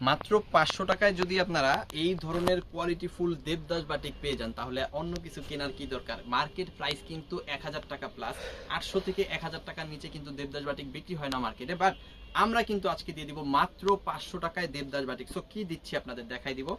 মাত্র 500 টাকায় যদি আপনারা এই ধরনের কোয়ালিটি ফুল দেবদাস বাটিক পেয়ে যান, তাহলে অন্য কিছু কেনার কি দরকার। মার্কেট প্রাইস কিন্তু 1000 টাকা প্লাস, 800 থেকে 1000 টাকার নিচে কিন্তু দেবদাস বাটিক বিক্রি হয় না মার্কেটে। বাট আমরা কিন্তু আজকে দিয়ে দিব মাত্র 500 টাকায় দেবদাস বাটিক। সো কি দিচ্ছি আপনাদের দেখাই দিব,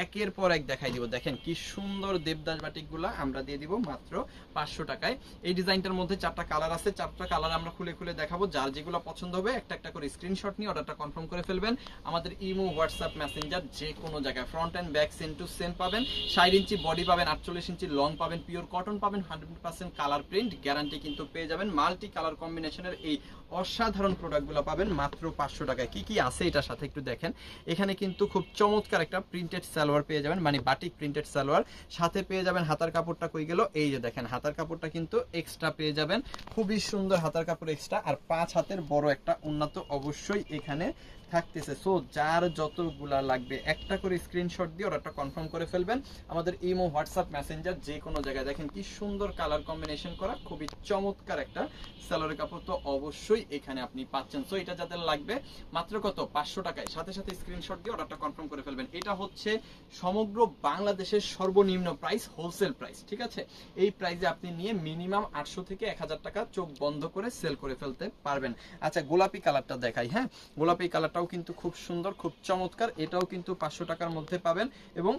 একের পর এক দেখাই দিব। দেখেন কি সুন্দর দেবদাস বাটিকগুলো আমরা দিয়ে দিব মাত্র 500 টাকায়। এই ডিজাইনটার মধ্যে 4টা কালার আছে, 4টা কালার আমরা খুলে খুলে দেখাবো। যার যেগুলো পছন্দ হবে একটা একটা করে স্ক্রিনশট নিয়ে অর্ডারটা কনফার্ম করে ফেলবেন। আমাদের ইমো, হোয়াটসঅ্যাপ, মেসেঞ্জার যে কোনো জায়গায় front and back same to same পাবেন। 60 ইঞ্চি বডি পাবেন, 48 ইঞ্চি লং পাবেন, পিওর কটন পাবেন, 100% কালার প্রিন্ট গ্যারান্টি কিন্তু পেয়ে যাবেন। মাল্টি কালার কম্বিনেশনের এই অসাধারণ প্রোডাক্টগুলো পাবেন মাত্র 500 টাকায়। কি কি আছে এটার সাথে একটু দেখেন। এখানে কিন্তু খুব চমৎকার একটা প্রিন্টেড সালোয়ার পেয়ে যাবেন, মানে বাটিক প্রিন্টেড সালোয়ার। সাথে পেয়ে যাবেন হাতার কাপড়টা কই গেল, এই যে দেখেন হাতার কাপড়টা কিন্তু এক্সট্রা পেয়ে যাবেন, খুবই সুন্দর হাতার কাপড় এক্সট্রা। আর 5 হাতের বড় একটা উন্নত অবশ্যই এখানে থাকতেছে। সো যার যতগুলা লাগবে একটা করে স্ক্রিনশট দিয়ে অর্ডারটা কনফার্ম করে ফেলবেন। আমাদের ইমো, হোয়াটসঅ্যাপ, মেসেঞ্জার যে কোনো জায়গায়। দেখেন কি সুন্দর কালার কম্বিনেশন করা, খুবই চমৎকার একটা সালোয়ারের কাপড় তো অবশ্যই এখানে আপনি পাচ্ছেন। সো এটা যাদের লাগবে মাত্র কত 500 টাকায়, সাথে সাথে স্ক্রিনশট দিয়ে অর্ডারটা কনফার্ম করে ফেলবেন। এটা হচ্ছে সমগ্র বাংলাদেশের সর্বনিম্ন প্রাইস, হোলসেল প্রাইস, ঠিক আছে। এই প্রাইসে আপনি নিয়ে মিনিমাম 800 থেকে 1000 টাকা চোখ বন্ধ করে সেল করে ফেলতে পারবেন। আচ্ছা গোলাপি কালারটা দেখাই। হ্যাঁ, গোলাপি কালারটাও কিন্তু খুব সুন্দর, খুব চমৎকার। এটাও কিন্তু 500 টাকার মধ্যে পাবেন এবং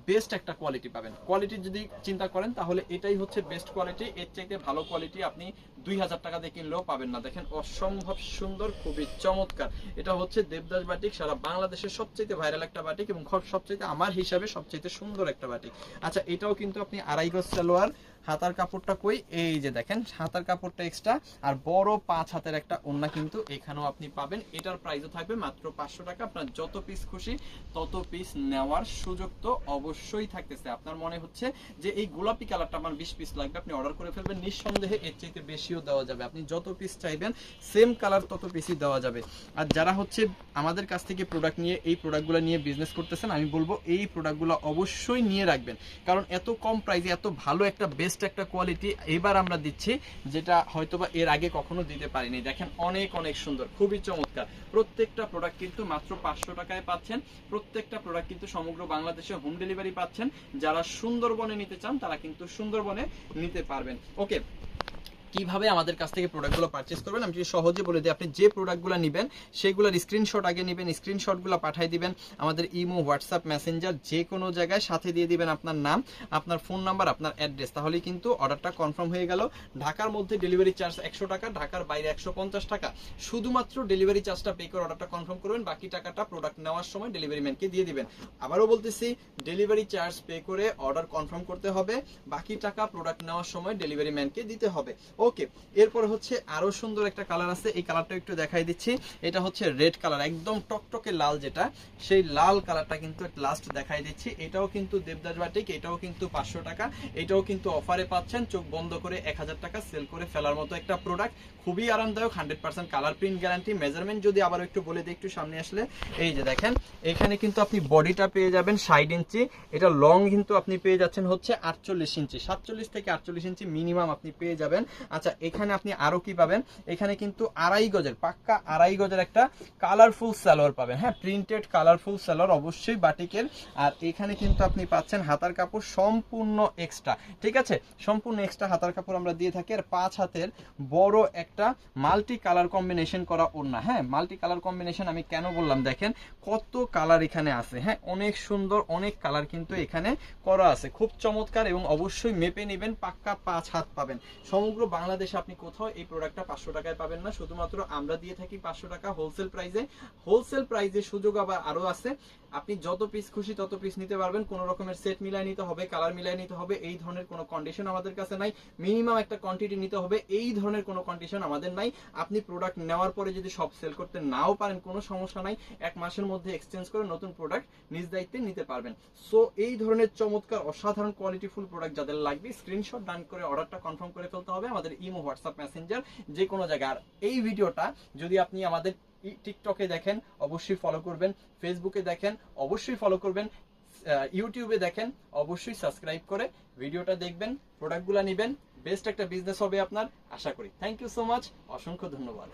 বেস্ট একটা কোয়ালিটি পাবেন। কোয়ালিটি যদি চিন্তা করেন তাহলে এটাই হচ্ছে বেস্ট কোয়ালিটি। এর চাইতে ভালো কোয়ালিটি আপনি 2000 টাকা দিয়ে কিনলেও পাবেন না। দেখেন অসম্ভব সুন্দর, খুবই চমৎকার। এটা হচ্ছে দেবদাস বাটিক, সারা বাংলাদেশের সবচেয়ে ভাইরাল একটা বাটিক এবং সবচেয়ে আমার হিসাবে সবচেয়ে সুন্দর একটা বাটিক। আচ্ছা এটাও কিন্তু আপনি আড়াই গজ সালোয়ার, হাতার কাপড়টা কই, এই যে দেখেন হাতার কাপড়টা এক্সট্রা, আর বড় 5 হাতের একটা ওড়না কিন্তু এখানেও আপনি পাবেন। এটার প্রাইসও থাকবে মাত্র 500 টাকা। আপনার যত পিস খুশি তত পিস নেওয়ার সুযোগ তো অবশ্যই থাকতেছে। আপনার মনে হচ্ছে যে এই গোলাপি কালারটা আমার 20 পিস লাগবে, আপনি অর্ডার করে ফেলবেন, নিঃসন্দেহে এর চাইতে বেশিও দেওয়া যাবে। আপনি যত পিস চাইবেন সেম কালার তত পিসই দেওয়া যাবে। আর যারা হচ্ছে আমাদের কাছ থেকে প্রোডাক্ট নিয়ে এই প্রোডাক্টগুলো নিয়ে বিজনেস করতেছেন, আমি বলবো এই প্রোডাক্টগুলো অবশ্যই নিয়ে রাখবেন, কারণ এত কম প্রাইসে এত ভালো একটা বেস্ট একটা কোয়ালিটি এবার আমরা দিচ্ছি, যেটা হয়তোবা এর আগে কখনো দিতে পারিনি। দেখেন অনেক অনেক সুন্দর, খুবই চমৎকার। প্রত্যেকটা প্রোডাক্ট কিন্তু মাত্র 500 টাকায় পাচ্ছেন। প্রত্যেকটা প্রোডাক্ট কিন্তু সমগ্র বাংলাদেশে হোম ডেলিভারি পাচ্ছেন। যারা সুন্দরবনে নিতে চান তারা কিন্তু সুন্দরবনে নিতে পারবেন। ওকে, কিভাবে আমাদের কাছ থেকে প্রোডাক্টগুলো পারচেজ করবেন আমি যদি সহজে বলে দিই। আপনি যে প্রোডাক্টগুলো নেবেন সেগুলোর স্ক্রিনশট আগে নেবেন, স্ক্রিনশটগুলো পাঠিয়ে দিবেন আমাদের ইমো, হোয়াটসঅ্যাপ, মেসেঞ্জার যে কোনো জায়গায়। সাথে দিয়ে দিবেন আপনার নাম, আপনার ফোন নাম্বার, আপনার অ্যাড্রেস, তাহলেই কিন্তু অর্ডারটা কনফার্ম হয়ে গেল। ঢাকার মধ্যে ডেলিভারি চার্জ 100 টাকা, ঢাকার বাইরে 150 টাকা। শুধুমাত্র ডেলিভারি চার্জটা পে করে অর্ডারটা কনফার্ম করবেন, বাকি টাকাটা প্রোডাক্ট নেওয়ার সময় ডেলিভারি ম্যানকে দিয়ে দিবেন। আবারও বলতেছি, ডেলিভারি চার্জ পে করে অর্ডার কনফার্ম করতে হবে, বাকি টাকা প্রোডাক্ট নেওয়ার সময় ডেলিভারি ম্যানকে দিতে হবে। ওকে, এরপর হচ্ছে আরো সুন্দর একটা কালার আছে, এই কালারটা একটু দেখাই দিচ্ছি। এটা হচ্ছে রেড কালার, একদম টকটকে লাল, যেটা সেই লাল কালারটা কিন্তু লাস্ট দেখাই দিচ্ছি। এটাও কিন্তু দেবদাস বাটিক, এটাও কিন্তু 500 টাকা, এটাও কিন্তু অফারে পাচ্ছেন। চোখ বন্ধ করে 1000 টাকা সেল করে ফেলার মতো একটা প্রোডাক্ট, খুবই আরামদায়ক, 100% কালার প্রিন্ট গ্যারান্টি। মেজারমেন্ট যদি আবার একটু বলে দিই, একটু সামনে আসলে, এই যে দেখেন এখানে কিন্তু আপনি বডিটা পেয়ে যাবেন 60 ইঞ্চি, এটা লং কিন্তু আপনি পেয়ে যাচ্ছেন হচ্ছে 48 ইঞ্চি, 47 থেকে 48 ইঞ্চি মিনিমাম আপনি পেয়ে যাবেন। আচ্ছা এখানে আপনি আরো কি পাবেন, এখানে কিন্তু আড়াই গজের, পাক্কা আড়াই গজের একটা কালারফুল সালোয়ার পাবেন। হ্যাঁ, প্রিন্টেড কালারফুল সালোয়ার অবশ্যই বাটিকের। আর এখানে কিন্তু আপনি পাচ্ছেন হাতার কাপড় সম্পূর্ণ এক্সট্রা, ঠিক আছে, সম্পূর্ণ এক্সট্রা হাতার কাপড় আমরা দিয়ে থাকি। আর 5 হাতের বড় একটা মাল্টি কালার কম্বিনেশন করা ওড়না। হ্যাঁ, মাল্টি কালার কম্বিনেশন আমি কেন বললাম, দেখেন কত কালার এখানে আছে। হ্যাঁ, অনেক সুন্দর, অনেক কালার কিন্তু এখানে করা আছে, খুব চমৎকার। এবং অবশ্যই মেপে নেবেন, পাক্কা 5 হাত পাবেন। সমগ্র বাংলাদেশে আপনি কোথাও এই প্রোডাক্টটা 500 টাকায় পাবেন না, শুধুমাত্র আমরা দিয়ে থাকি 500 টাকা হোলসেল প্রাইসে। হোলসেল প্রাইসে সুযোগ আবার আরো আছে, আপনি যত পিস খুশি তত পিস নিতে পারবেন। কোন রকমের সেট মিলাই নিতে হবে, কালার মিলাই নিতে হবে, এই ধরনের কোনো কন্ডিশন আমাদের কাছে নাই। মিনিমাম একটা কোয়ান্টিটি নিতে হবে, এই ধরনের কোনো কন্ডিশন আমাদের নাই। আপনি প্রোডাক্ট নেওয়ার পরে যদি সব সেল করতে নাও পারেন, কোনো সমস্যা নাই, 1 মাসের মধ্যে এক্সচেঞ্জ করে নতুন প্রোডাক্ট নিজ দায়িত্বে নিতে পারবেন। সো এই ধরনের চমৎকার অসাধারণ কোয়ালিটিফুল প্রোডাক্ট যাদের লাগবে, স্ক্রিনশট ডান করে অর্ডারটা কনফার্ম করে ফেলতে হবে আমাদের ইমো, হোয়াটসঅ্যাপ, মেসেঞ্জার যে কোনো জায়গায়। আর এই ভিডিওটা যদি আপনি আমাদের টিকটকে দেখেন অবশ্যই ফলো করবেন, ফেসবুকে দেখেন অবশ্যই ফলো করবেন, ইউটিউবে দেখেন অবশ্যই সাবস্ক্রাইব করে ভিডিওটা দেখবেন, প্রোডাক্টগুলো নেবেন, বেস্ট একটা বিজনেস হবে আপনার আশা করি। থ্যাংক ইউ সো মাচ, অসংখ্য ধন্যবাদ।